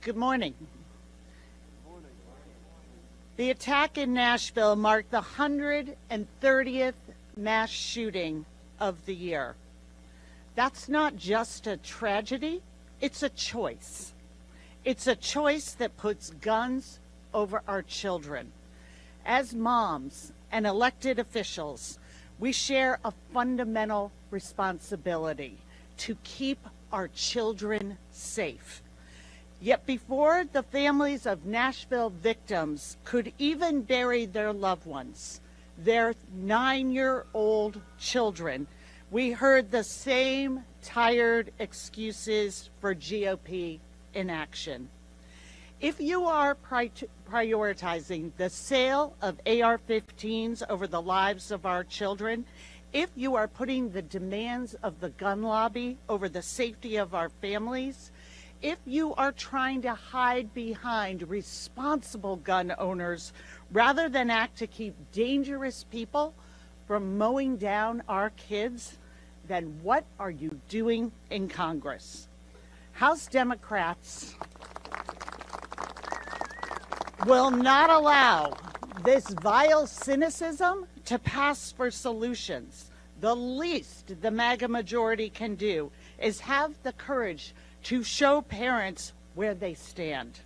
Good morning. The attack in Nashville marked the 130th mass shooting of the year. That's not just a tragedy, it's a choice. It's a choice that puts guns over our children. As moms and elected officials, we share a fundamental responsibility to keep our children safe. Yet before the families of Nashville victims could even bury their loved ones, their 9-year-old children, we heard the same tired excuses for GOP inaction. If you are prioritizing the sale of AR-15s over the lives of our children, if you are putting the demands of the gun lobby over the safety of our families, if you are trying to hide behind responsible gun owners rather than act to keep dangerous people from mowing down our kids, then what are you doing in Congress? House Democrats will not allow this vile cynicism to pass for solutions. The least the MAGA majority can do is have the courage to show parents where they stand.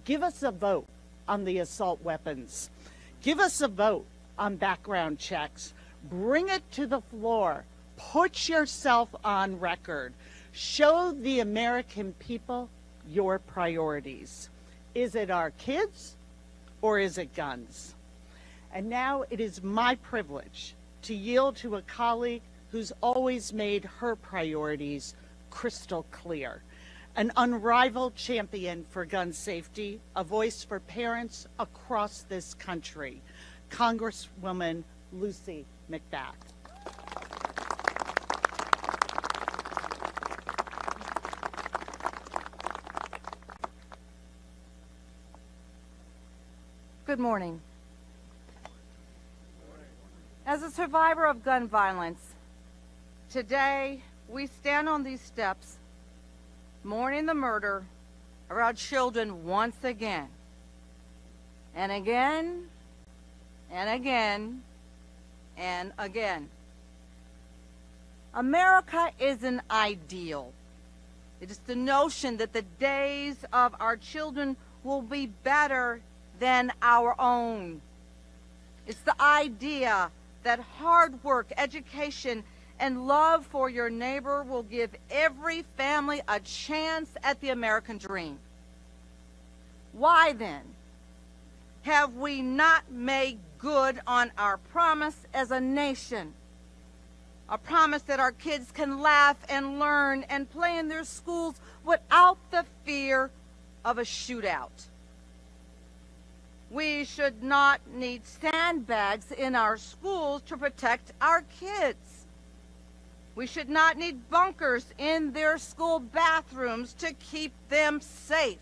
Give us a vote on the assault weapons. Give us a vote on background checks. Bring it to the floor. Put yourself on record. Show the American people your priorities. Is it our kids or is it guns? And now it is my privilege to yield to a colleague who's always made her priorities crystal clear. An unrivaled champion for gun safety, a voice for parents across this country, Congresswoman Lucy McBath. Good morning. As a survivor of gun violence, today we stand on these steps mourning the murder of our children once again, and again, and again, and again. America isn't ideal. It is the notion that the days of our children will be better than our own. It's the idea that hard work, education, and love for your neighbor will give every family a chance at the American dream. Why then have we not made good on our promise as a nation? A promise that our kids can laugh and learn and play in their schools without the fear of a shootout. We should not need sandbags in our schools to protect our kids. We should not need bunkers in their school bathrooms to keep them safe.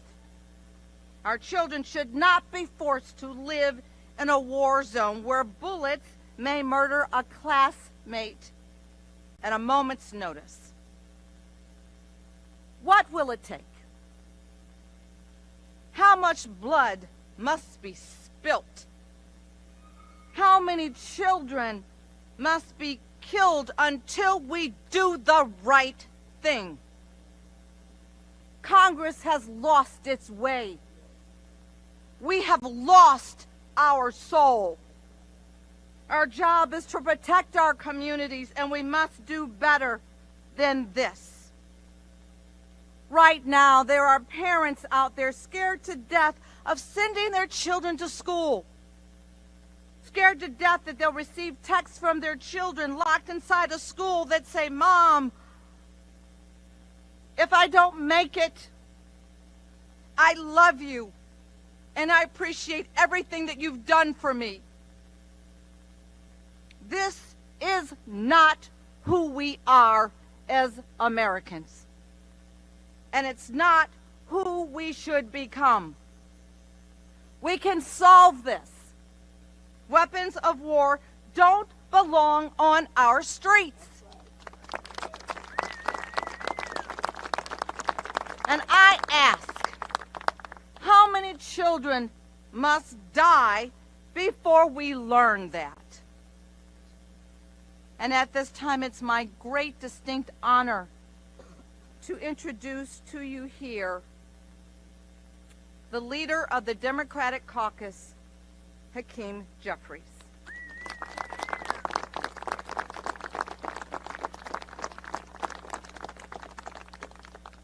Our children should not be forced to live in a war zone where bullets may murder a classmate at a moment's notice. What will it take? How much blood must be spilt? How many children must be killed until we do the right thing? Congress has lost its way. We have lost our soul. Our job is to protect our communities, and we must do better than this. Right now, there are parents out there scared to death of sending their children to school. Scared to death that they'll receive texts from their children locked inside a school that say, "Mom, if I don't make it, I love you, and I appreciate everything that you've done for me." This is not who we are as Americans, and it's not who we should become. We can solve this. Weapons of war don't belong on our streets. And I ask children must die before we learn that. And at this time, it's my great distinct honor to introduce to you here the leader of the Democratic Caucus, Hakeem Jeffries.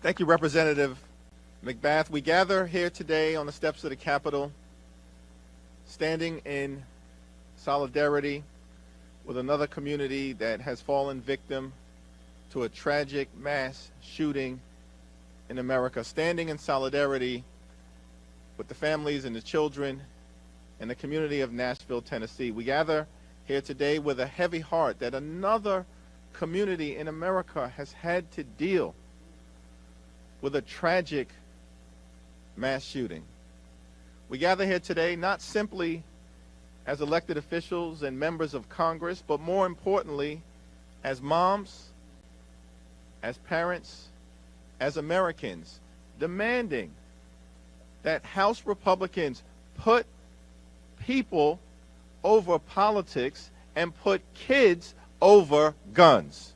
Thank you, Representative McBath. We gather here today on the steps of the Capitol, standing in solidarity with another community that has fallen victim to a tragic mass shooting in America, standing in solidarity with the families and the children and the community of Nashville, Tennessee. We gather here today with a heavy heart that another community in America has had to deal with a tragic mass shooting. We gather here today not simply as elected officials and members of Congress, but more importantly, as moms, as parents, as Americans, demanding that House Republicans put people over politics and put kids over guns.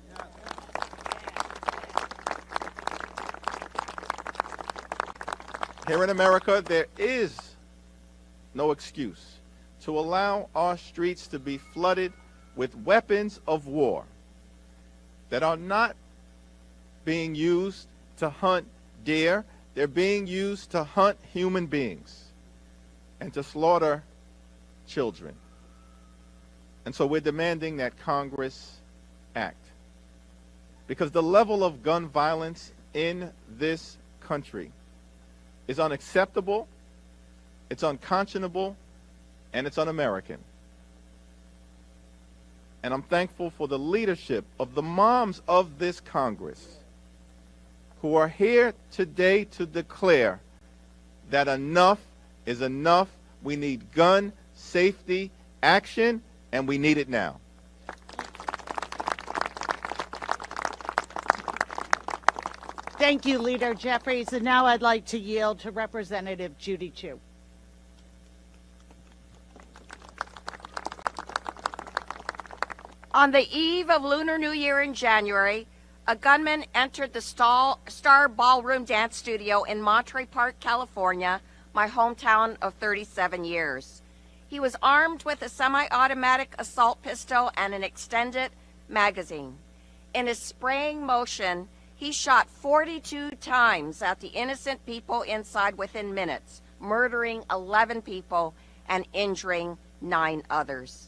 Here in America, there is no excuse to allow our streets to be flooded with weapons of war that are not being used to hunt deer. They're being used to hunt human beings and to slaughter children. And so we're demanding that Congress act, because the level of gun violence in this country is unacceptable, it's unconscionable, and it's un-American. And I'm thankful for the leadership of the moms of this Congress who are here today to declare that enough is enough. We need gun safety action, and we need it now. Thank you, Leader Jeffries. And now I'd like to yield to Representative Judy Chu. On the eve of Lunar New Year in January, a gunman entered the Star Ballroom Dance Studio in Monterey Park, California, my hometown of 37 years. He was armed with a semi-automatic assault pistol and an extended magazine. In his spraying motion, he shot 42 times at the innocent people inside within minutes, murdering 11 people and injuring 9 others.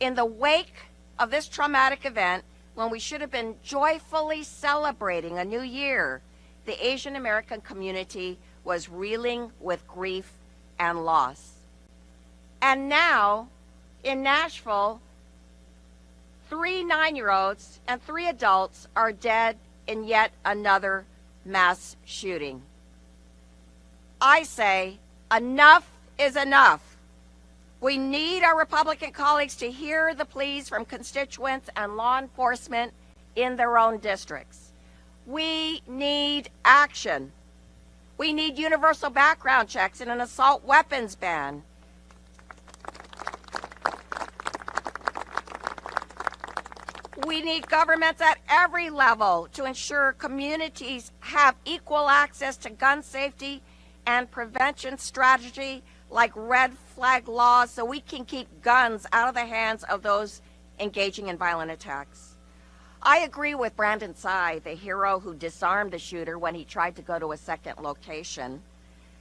In the wake of this traumatic event, when we should have been joyfully celebrating a new year, the Asian American community was reeling with grief and loss. And now, in Nashville, 3 9-year-olds and 3 adults are dead in yet another mass shooting. I say, enough is enough. We need our Republican colleagues to hear the pleas from constituents and law enforcement in their own districts. We need action. We need universal background checks and an assault weapons ban. We need governments at every level to ensure communities have equal access to gun safety and prevention strategy like red flag laws so we can keep guns out of the hands of those engaging in violent attacks. I agree with Brandon Tsai, the hero who disarmed the shooter when he tried to go to a second location.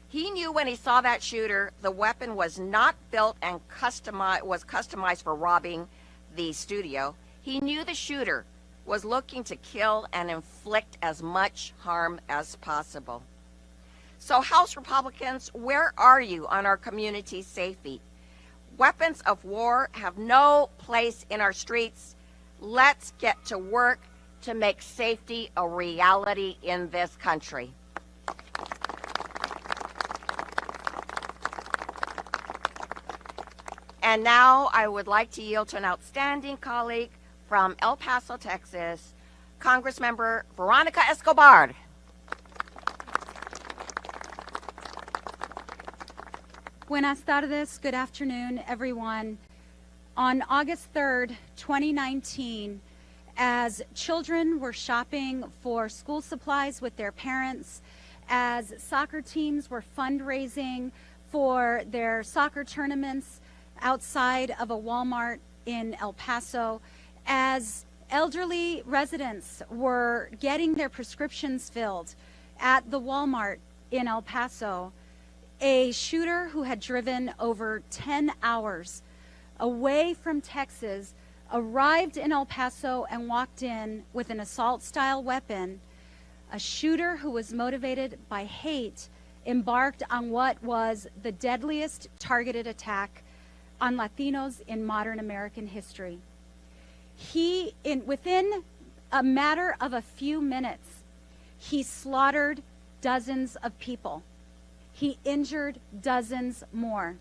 He knew when he saw that shooter, the weapon was not built and customized for robbing the studio. He knew the shooter was looking to kill and inflict as much harm as possible. So House Republicans, where are you on our community's safety? Weapons of war have no place in our streets. Let's get to work to make safety a reality in this country. And now I would like to yield to an outstanding colleague from El Paso, Texas, Congressmember Veronica Escobar. Buenas tardes, good afternoon, everyone. On August 3rd, 2019, as children were shopping for school supplies with their parents, as soccer teams were fundraising for their soccer tournaments outside of a Walmart in El Paso, as elderly residents were getting their prescriptions filled at the Walmart in El Paso, a shooter who had driven over 10 hours away from Texas arrived in El Paso and walked in with an assault-style weapon. A shooter who was motivated by hate embarked on what was the deadliest targeted attack on Latinos in modern American history. Within a matter of a few minutes, he slaughtered dozens of people. He injured dozens more.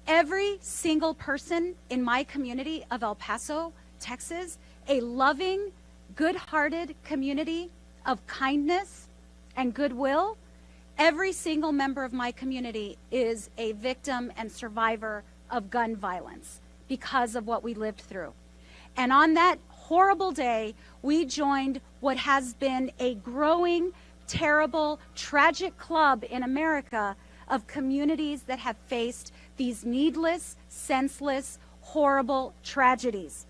Every single person in my community of El Paso, Texas, a loving, good-hearted community of kindness and goodwill, every single member of my community is a victim and survivor of gun violence because of what we lived through. And on that horrible day, we joined what has been a growing, terrible, tragic club in America of communities that have faced these needless, senseless, horrible tragedies.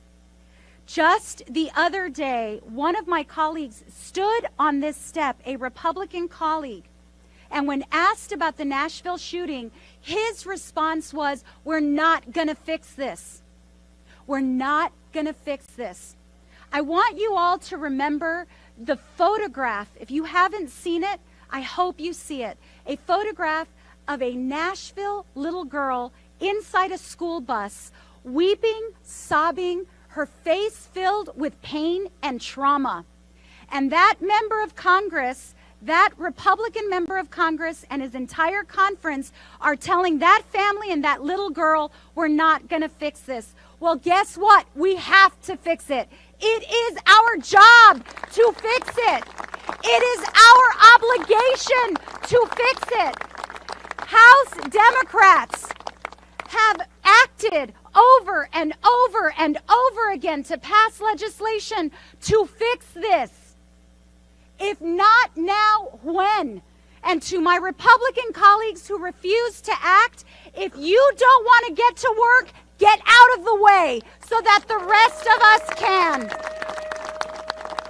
Just the other day, one of my colleagues stood on this step, a Republican colleague, and when asked about the Nashville shooting, his response was, "We're not going to fix this. We're not going to fix this." I want you all to remember the photograph. If you haven't seen it, I hope you see it. A photograph of a Nashville little girl inside a school bus, weeping, sobbing, her face filled with pain and trauma. And that member of Congress, that Republican member of Congress and his entire conference are telling that family and that little girl, "We're not going to fix this." Well, guess what? We have to fix it. It is our job to fix it. It is our obligation to fix it. House Democrats have acted over and over and over again to pass legislation to fix this. If not now, when? And to my Republican colleagues who refuse to act, if you don't want to get to work, get out of the way so that the rest of us can.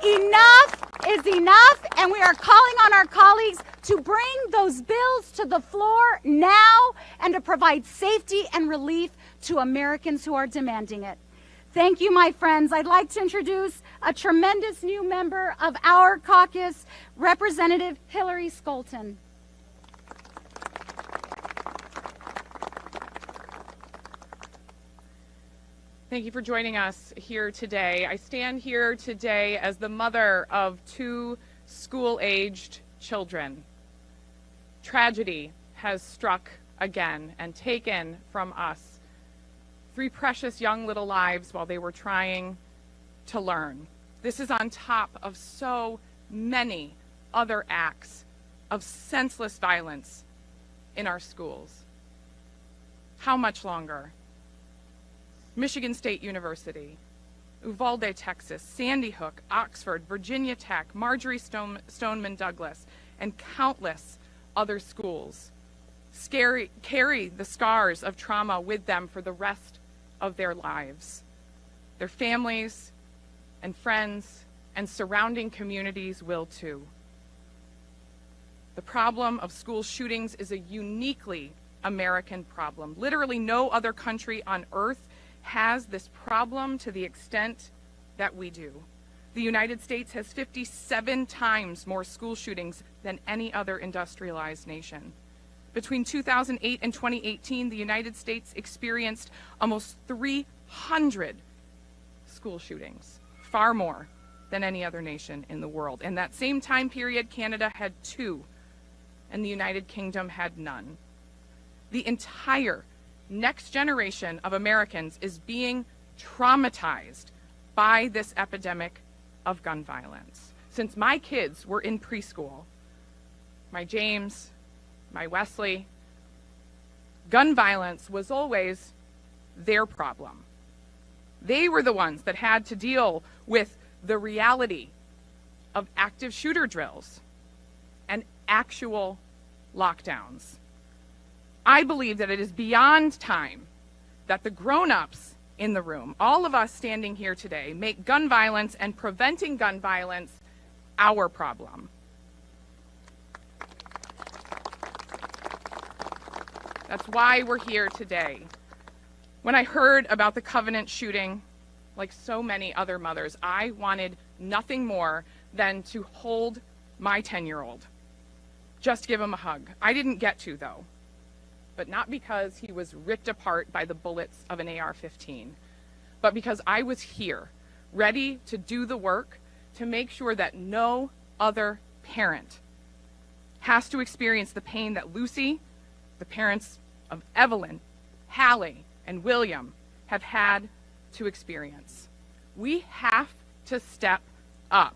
Enough is enough, and we are calling on our colleagues to bring those bills to the floor now and to provide safety and relief to Americans who are demanding it. Thank you, my friends. I'd like to introduce a tremendous new member of our caucus, Representative Hillary Skolton. Thank you for joining us here today. I stand here today as the mother of 2 school-aged children. Tragedy has struck again and taken from us 3 precious young little lives while they were trying to learn. This is on top of so many other acts of senseless violence in our schools. How much longer? Michigan State University, Uvalde, Texas, Sandy Hook, Oxford, Virginia Tech, Marjorie Stoneman Douglas, and countless other schools carry the scars of trauma with them for the rest of their lives. Their families and friends and surrounding communities will too. The problem of school shootings is a uniquely American problem. Literally no other country on earth has this problem to the extent that we do. The United States has 57 times more school shootings than any other industrialized nation. Between 2008 and 2018, the United States experienced almost 300 school shootings, far more than any other nation in the world. In that same time period, Canada had 2, and the United Kingdom had none. The entire next generation of Americans is being traumatized by this epidemic of gun violence. Since my kids were in preschool, my James, my Wesley, gun violence was always their problem. They were the ones that had to deal with the reality of active shooter drills and actual lockdowns. I believe that it is beyond time that the grown-ups in the room, all of us standing here today, make gun violence and preventing gun violence our problem. That's why we're here today. When I heard about the Covenant shooting, like so many other mothers, I wanted nothing more than to hold my 10-year-old. Just give him a hug. I didn't get to, though, but not because he was ripped apart by the bullets of an AR-15, but because I was here, ready to do the work to make sure that no other parent has to experience the pain that Lucy, the parents of Evelyn, Hallie, and William have had to experience. We have to step up.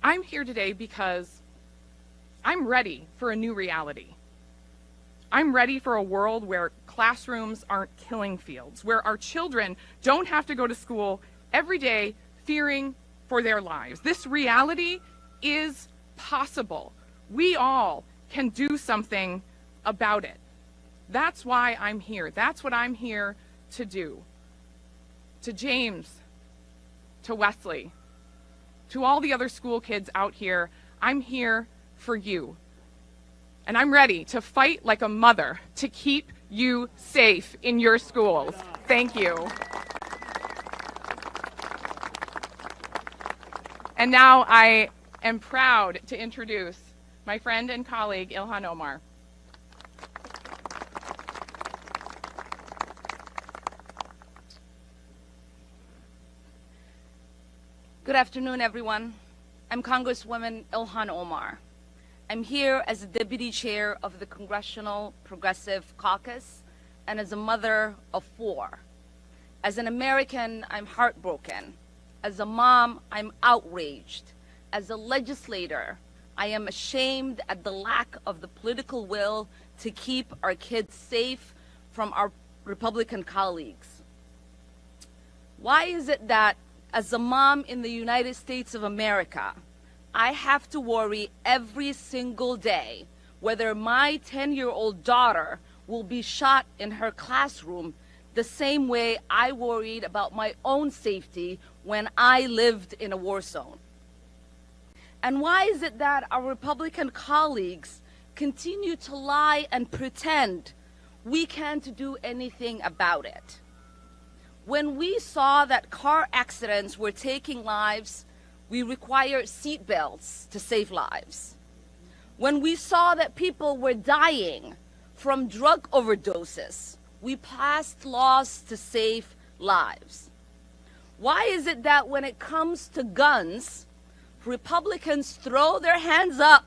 I'm here today because I'm ready for a new reality. I'm ready for a world where classrooms aren't killing fields, where our children don't have to go to school every day fearing for their lives. This reality is possible. We all can do something about it. That's why I'm here. That's what I'm here to do. To James, to Wesley, to all the other school kids out here, I'm here for you. And I'm ready to fight like a mother to keep you safe in your schools. Thank you. And now I am proud to introduce my friend and colleague, Ilhan Omar. Good afternoon, everyone. I'm Congresswoman Ilhan Omar. I'm here as the Deputy Chair of the Congressional Progressive Caucus and as a mother of 4. As an American, I'm heartbroken. As a mom, I'm outraged. As a legislator, I am ashamed at the lack of the political will to keep our kids safe from our Republican colleagues. Why is it that as a mom in the United States of America, I have to worry every single day whether my 10-year-old daughter will be shot in her classroom the same way I worried about my own safety when I lived in a war zone? And why is it that our Republican colleagues continue to lie and pretend we can't do anything about it? When we saw that car accidents were taking lives, we required seatbelts to save lives. When we saw that people were dying from drug overdoses, we passed laws to save lives. Why is it that when it comes to guns, Republicans throw their hands up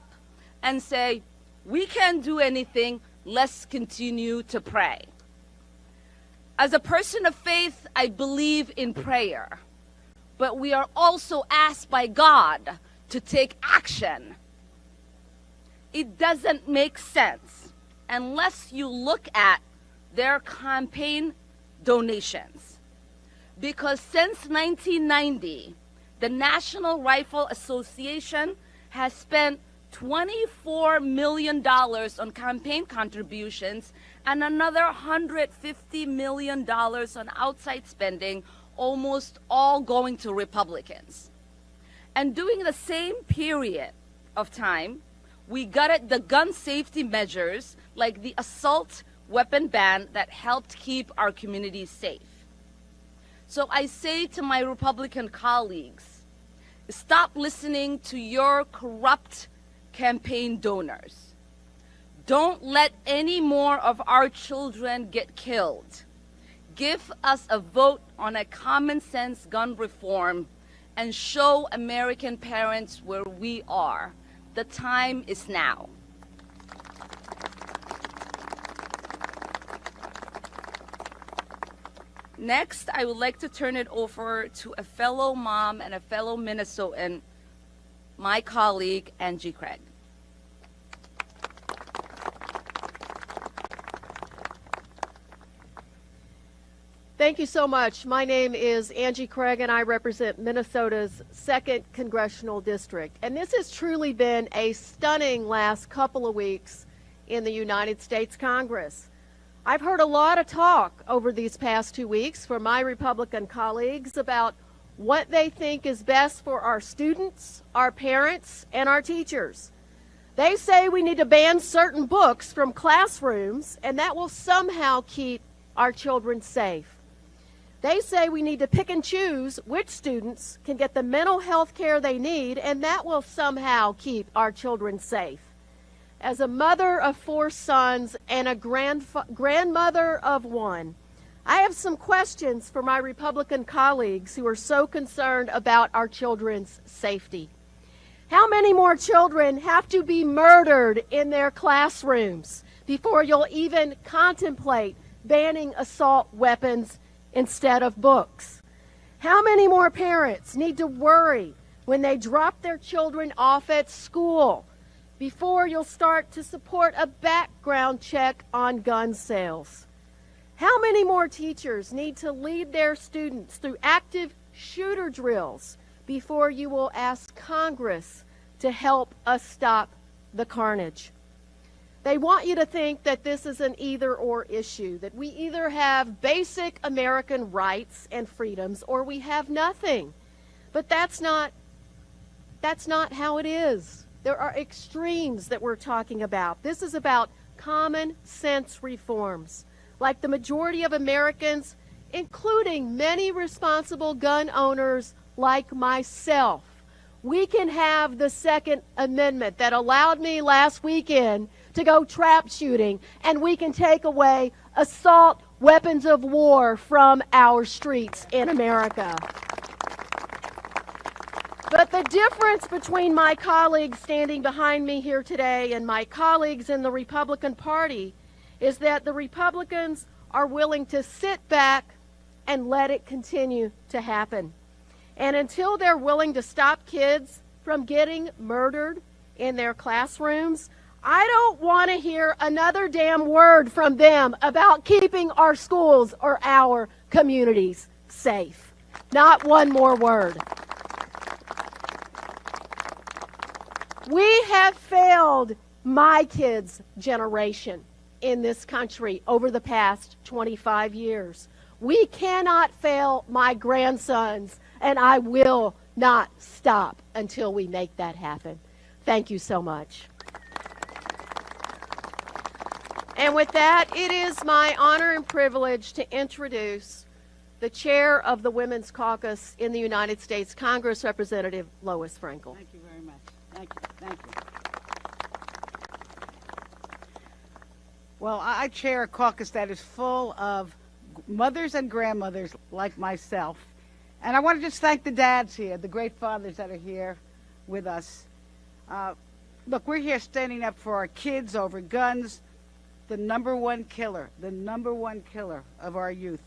and say, we can't do anything, let's continue to pray? As a person of faith, I believe in prayer, but we are also asked by God to take action. It doesn't make sense unless you look at their campaign donations. Because since 1990, the National Rifle Association has spent $24 million on campaign contributions and another $150 million on outside spending, almost all going to Republicans. And during the same period of time, we gutted the gun safety measures like the assault weapon ban that helped keep our communities safe. So I say to my Republican colleagues, stop listening to your corrupt campaign donors. Don't let any more of our children get killed. Give us a vote on a common sense gun reform and show American parents where we are. The time is now. Next, I would like to turn it over to a fellow mom and a fellow Minnesotan, my colleague, Angie Craig. Thank you so much. My name is Angie Craig, and I represent Minnesota's 2nd Congressional District. And this has truly been a stunning last couple of weeks in the United States Congress. I've heard a lot of talk over these past 2 weeks from my Republican colleagues about what they think is best for our students, our parents, and our teachers. They say we need to ban certain books from classrooms, and that will somehow keep our children safe. They say we need to pick and choose which students can get the mental health care they need, and that will somehow keep our children safe. As a mother of 4 sons and a grandmother of 1, I have some questions for my Republican colleagues who are so concerned about our children's safety. How many more children have to be murdered in their classrooms before you'll even contemplate banning assault weapons instead of books? How many more parents need to worry when they drop their children off at school before you'll start to support a background check on gun sales? How many more teachers need to lead their students through active shooter drills before you will ask Congress to help us stop the carnage? They want you to think that this is an either-or issue, that we either have basic American rights and freedoms or we have nothing. But that's not how it is. There are extremes that we're talking about. This is about common sense reforms. Like the majority of Americans, including many responsible gun owners like myself, we can have the Second Amendment that allowed me last weekend to go trap shooting, and we can take away assault weapons of war from our streets in America. But the difference between my colleagues standing behind me here today and my colleagues in the Republican Party is that the Republicans are willing to sit back and let it continue to happen. And until they're willing to stop kids from getting murdered in their classrooms, I don't want to hear another damn word from them about keeping our schools or our communities safe. Not one more word. We have failed my kids' generation in this country over the past 25 years. We cannot fail my grandsons, and I will not stop until we make that happen. Thank you so much. And with that, it is my honor and privilege to introduce the chair of the Women's Caucus in the United States Congress, Representative Lois Frankel. Thank you very much. Thank you. Thank you. Well, I chair a caucus that is full of mothers and grandmothers like myself. And I want to just thank the dads here, the great fathers that are here with us. Look, we're here standing up for our kids over guns, the number one killer of our youth.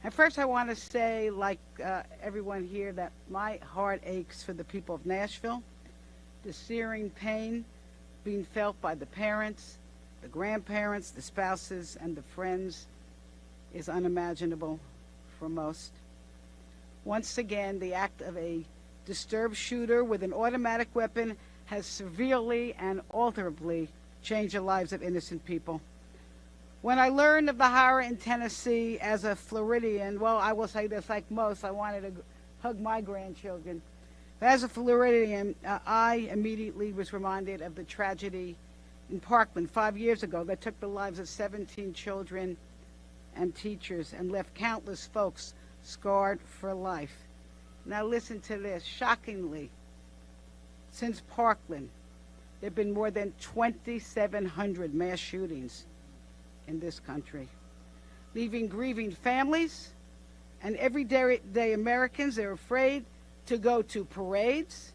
And first I want to say, like everyone here, that my heart aches for the people of Nashville. The searing pain being felt by the parents, the grandparents, the spouses, and the friends is unimaginable for most. Once again, the act of a disturbed shooter with an automatic weapon has severely and alterably changed the lives of innocent people. When I learned of the horror in Tennessee as a Floridian, well, I will say this, like most, I wanted to hug my grandchildren. But as a Floridian, I immediately was reminded of the tragedy in Parkland 5 years ago that took the lives of 17 children and teachers and left countless folks scarred for life. Now listen to this. Shockingly, since Parkland, there have been more than 2,700 mass shootings in this country, leaving grieving families and everyday Americans. They're afraid to go to parades,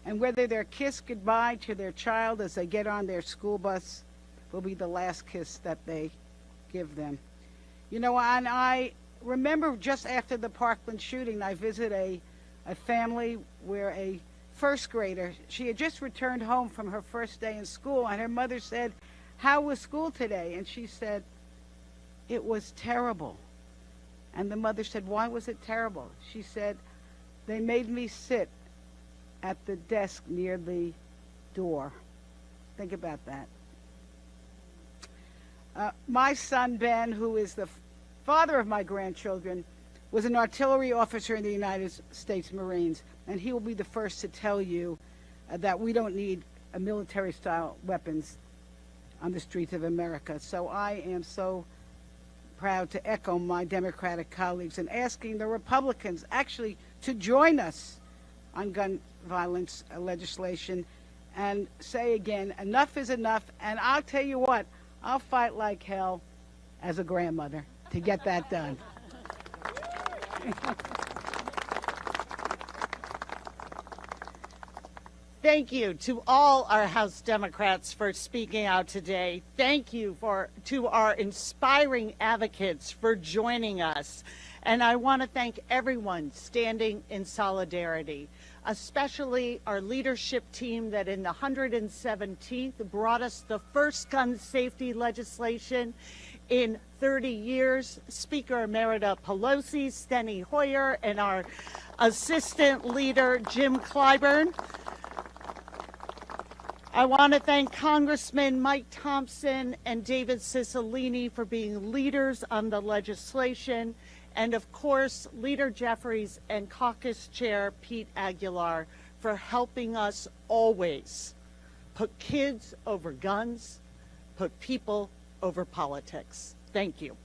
and whether their kiss goodbye to their child as they get on their school bus will be the last kiss that they give them. You know, and I remember just after the Parkland shooting, I visited a family where a first grader, she had just returned home from her first day in school, and her mother said, "How was school today?" And she said, "It was terrible." And the mother said, why was it terrible? She said, they made me sit at the desk near the door. Think about that. My son, Ben, who is the father of my grandchildren, was an artillery officer in the United States Marines, and he will be the first to tell you that we don't need military-style weapons on the streets of America. So I am so proud to echo my Democratic colleagues in asking the Republicans actually to join us on gun violence legislation and say again, enough is enough. And I'll tell you what, I'll fight like hell as a grandmother to get that done. Thank you to all our House Democrats for speaking out today. Thank you to our inspiring advocates for joining us. And I want to thank everyone standing in solidarity, especially our leadership team that in the 117th brought us the first gun safety legislation in 30 years. Speaker Emerita Pelosi, Steny Hoyer, and our assistant leader, Jim Clyburn. I want to thank Congressman Mike Thompson and David Cicilline for being leaders on the legislation, and of course, Leader Jeffries and Caucus Chair Pete Aguilar for helping us always put kids over guns, put people over politics. Thank you.